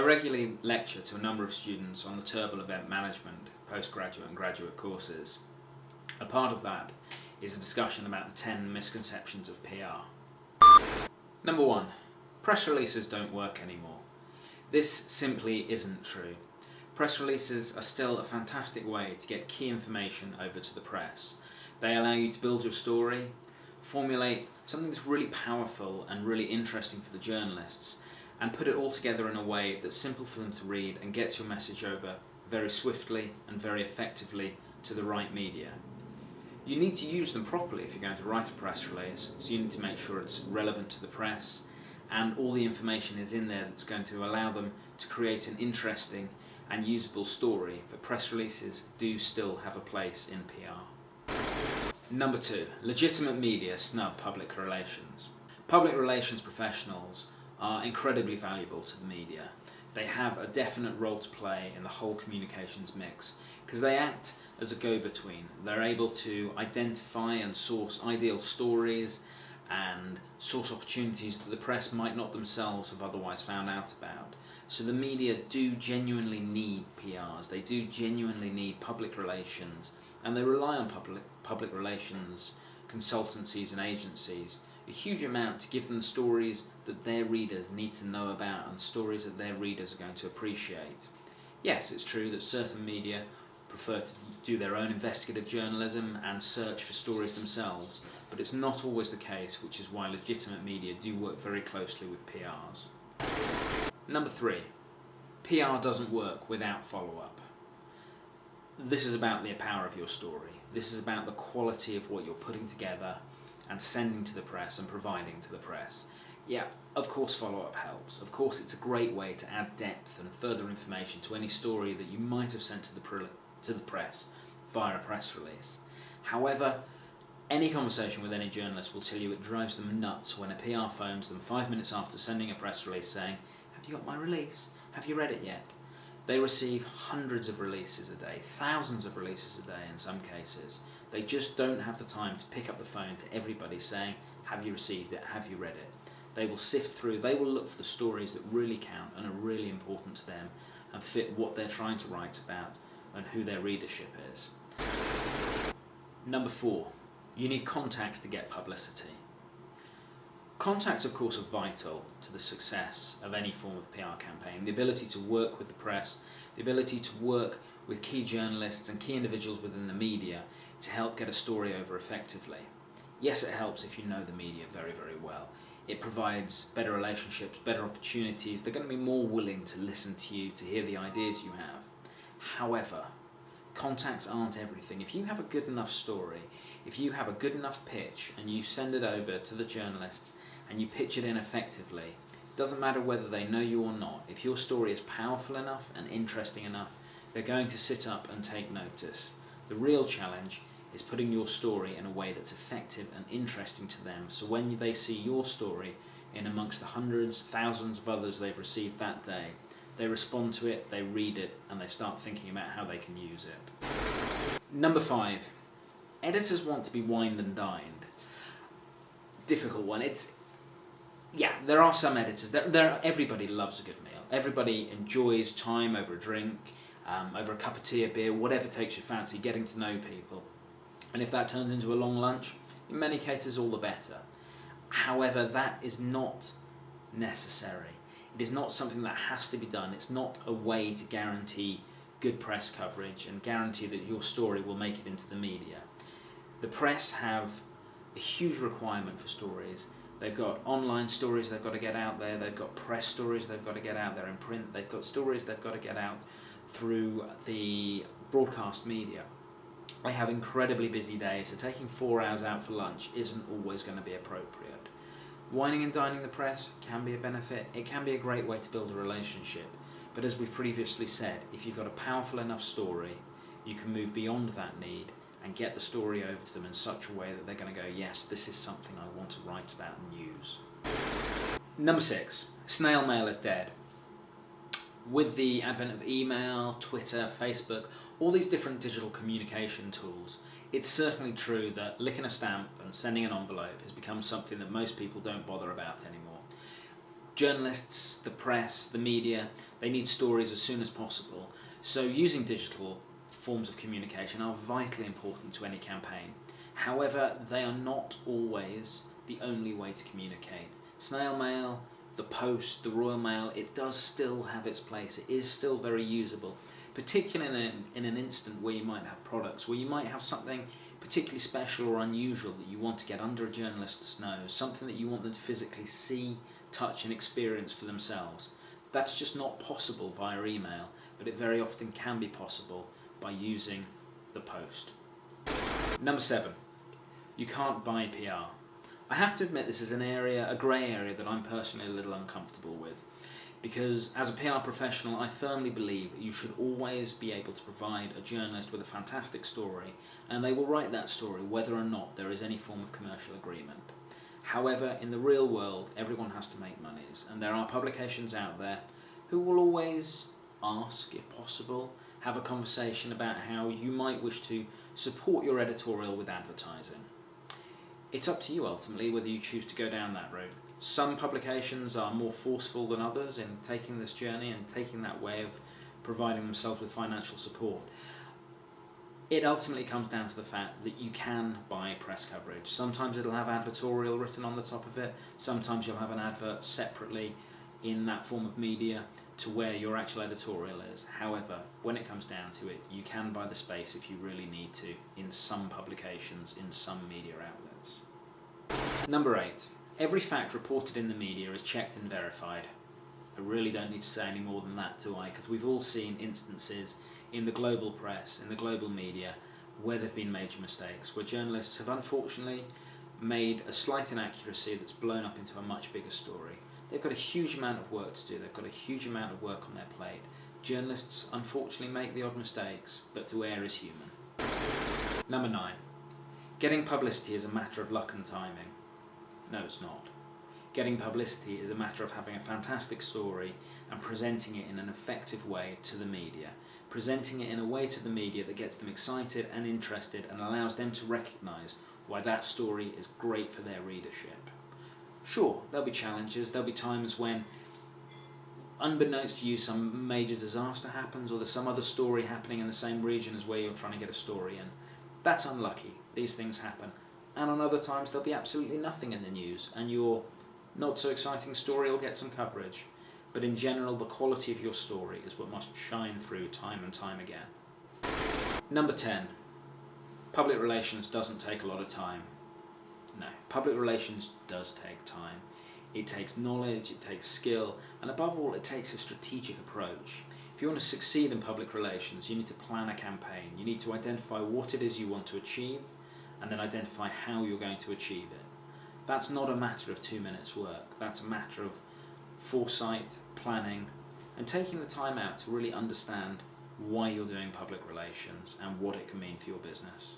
regularly lecture to a number of students on the Turble Event Management postgraduate and graduate courses. A part of that is a discussion about the 10 misconceptions of PR. Number 1. Press releases don't work anymore. This simply isn't true. Press releases are still a fantastic way to get key information over to the press. They allow you to build your story, formulate something that's really powerful and really interesting for the journalists, and put it all together in a way that's simple for them to read and gets your message over very swiftly and very effectively to the right media. You need to use them properly if you're going to write a press release, so you need to make sure it's relevant to the press and all the information is in there that's going to allow them to create an interesting and usable story, but press releases do still have a place in PR. Number 2. Legitimate media snub public relations. Public relations professionals are incredibly valuable to the media. They have a definite role to play in the whole communications mix because they act as a go-between. They're able to identify and source ideal stories and source opportunities that the press might not themselves have otherwise found out about. So the media do genuinely need PRs, they do genuinely need public relations, and they rely on public relations consultancies and agencies a huge amount to give them stories that their readers need to know about and stories that their readers are going to appreciate. Yes, it's true that certain media prefer to do their own investigative journalism and search for stories themselves, but it's not always the case, which is why legitimate media do work very closely with PRs. Number 3. PR doesn't work without follow-up. This is about the power of your story. This is about the quality of what you're putting together and sending to the press and providing to the press. Yeah, of course follow-up helps. Of course it's a great way to add depth and further information to any story that you might have sent to the press via a press release. However, any conversation with any journalist will tell you it drives them nuts when a PR phones them 5 minutes after sending a press release saying, "Have you got my release? Have you read it yet?" They receive hundreds of releases a day, thousands of releases a day in some cases. They just don't have the time to pick up the phone to everybody saying, "Have you received it? Have you read it?" They will sift through, they will look for the stories that really count and are really important to them and fit what they're trying to write about and who their readership is. Number 4. You need contacts to get publicity. Contacts, of course, are vital to the success of any form of PR campaign. The ability to work with the press, the ability to work with key journalists and key individuals within the media to help get a story over effectively. Yes, it helps if you know the media very, very well. It provides better relationships, better opportunities. They're going to be more willing to listen to you, to hear the ideas you have. However, contacts aren't everything. If you have a good enough story, if you have a good enough pitch and you send it over to the journalists and you pitch it in effectively, it doesn't matter whether they know you or not. If your story is powerful enough and interesting enough, they're going to sit up and take notice. The real challenge is putting your story in a way that's effective and interesting to them, so when they see your story in amongst the hundreds, thousands of others they've received that day, they respond to it, they read it, and they start thinking about how they can use it. Number 5. Editors want to be wined and dined. Difficult one. There are some editors. Everybody loves a good meal. Everybody enjoys time over a drink, over a cup of tea, a beer, whatever takes your fancy, getting to know people. And if that turns into a long lunch, in many cases all the better. However, that is not necessary. It is not something that has to be done. It's not a way to guarantee good press coverage and guarantee that your story will make it into the media. The press have a huge requirement for stories. They've got online stories they've got to get out there, they've got press stories they've got to get out there in print, they've got stories they've got to get out through the broadcast media. They have incredibly busy days, so taking 4 hours out for lunch isn't always going to be appropriate. Wining and dining the press can be a benefit, it can be a great way to build a relationship, but as we previously said, if you've got a powerful enough story, you can move beyond that need and get the story over to them in such a way that they're going to go, yes, this is something I want to write about and use. Number 6, snail mail is dead. With the advent of email, Twitter, Facebook, all these different digital communication tools, it's certainly true that licking a stamp and sending an envelope has become something that most people don't bother about anymore. Journalists, the press, the media, they need stories as soon as possible. So using digital forms of communication are vitally important to any campaign. However, they are not always the only way to communicate. Snail mail, the post, the Royal Mail, it does still have its place. It is still very usable, particularly in an instant where you might have products, where you might have something particularly special or unusual that you want to get under a journalist's nose, something that you want them to physically see, touch and experience for themselves. That's just not possible via email, but it very often can be possible by using the post. Number 7, you can't buy PR. I have to admit this is a grey area that I'm personally a little uncomfortable with, because as a PR professional I firmly believe that you should always be able to provide a journalist with a fantastic story, and they will write that story whether or not there is any form of commercial agreement. However, in the real world everyone has to make monies, and there are publications out there who will always ask, if possible, have a conversation about how you might wish to support your editorial with advertising. It's up to you ultimately whether you choose to go down that route. Some publications are more forceful than others in taking this journey and taking that way of providing themselves with financial support. It ultimately comes down to the fact that you can buy press coverage. Sometimes it'll have advertorial written on the top of it, sometimes you'll have an advert separately in that form of media to where your actual editorial is. However, when it comes down to it, you can buy the space if you really need to in some publications, in some media outlets. Number 8. Every fact reported in the media is checked and verified. I really don't need to say any more than that, do I? Because we've all seen instances in the global press, in the global media, where there have been major mistakes, where journalists have unfortunately made a slight inaccuracy that's blown up into a much bigger story. They've got a huge amount of work to do, they've got a huge amount of work on their plate. Journalists unfortunately make the odd mistakes, but to err is human. Number 9. Getting publicity is a matter of luck and timing. No, it's not. Getting publicity is a matter of having a fantastic story and presenting it in an effective way to the media. Presenting it in a way to the media that gets them excited and interested and allows them to recognise why that story is great for their readership. Sure, there'll be challenges, there'll be times when, unbeknownst to you, some major disaster happens or there's some other story happening in the same region as where you're trying to get a story in. That's unlucky, these things happen. And on other times there'll be absolutely nothing in the news and your not so exciting story will get some coverage. But in general, the quality of your story is what must shine through time and time again. Number 10. Public relations doesn't take a lot of time. No, public relations does take time. It takes knowledge, it takes skill, and above all, it takes a strategic approach. If you want to succeed in public relations, you need to plan a campaign. You need to identify what it is you want to achieve, and then identify how you're going to achieve it. That's not a matter of 2 minutes work. That's a matter of foresight, planning, and taking the time out to really understand why you're doing public relations and what it can mean for your business.